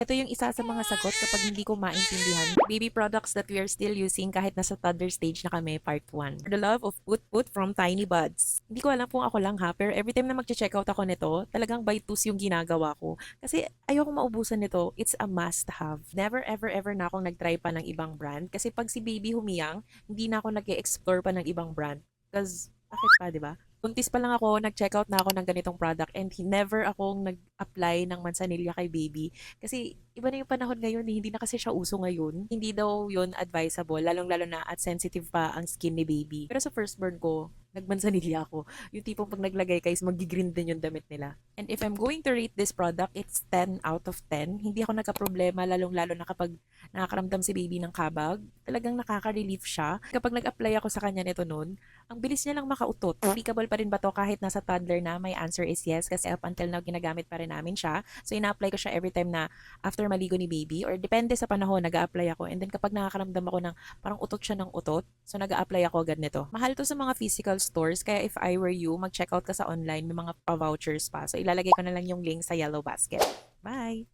Ito yung isa sa mga sagot kapag hindi ko maintindihan. Baby products that we are still using kahit nasa toddler stage na kami, part 1. The love of Put Put from Tiny Buds. Hindi ko alam kung ako lang ha, pero every time na mag-checkout ako nito, talagang buy twos yung ginagawa ko. Kasi ayoko maubusan nito, it's a must have. Never ever ever na akong nag-try pa ng ibang brand. Kasi pag si baby humiyang, hindi na ako nag-explore pa ng ibang brand. Because, bakit pa, di ba? Buntis pa lang ako, nag-checkout na ako ng ganitong product and never akong nag-apply ng mansanilya kay baby. Kasi iba na yung panahon ngayon, eh. Hindi na kasi siya uso ngayon. Hindi daw yun advisable, lalong-lalo na at sensitive pa ang skin ni baby. Pero sa firstborn ko, nagmansanilya ako. Yung tipong pag naglagay guys, mag-green din yung damit nila. And if I'm going to rate this product, it's 10 out of 10. Hindi ako nagka-problema, lalong-lalo na kapag nakakaramdam si baby ng kabag. Talagang nakaka-relief siya. Kapag nag-apply ako sa kanya nito noon, ang bilis niya lang makautot. Applicable pa rin ba to kahit nasa toddler na? My answer is yes kasi up until now ginagamit pa rin namin siya. So ina-apply ko siya every time na after maligo ni baby or depende sa panahon nag-a-apply ako. And then kapag nakakaramdam ako ng parang utot siya ng utot, so nag-a-apply ako agad nito. Mahal to sa mga physical stores kaya if I were you, mag-checkout ka sa online, may mga pa-vouchers pa. So ilalagay ko na lang yung link sa yellow basket. Bye!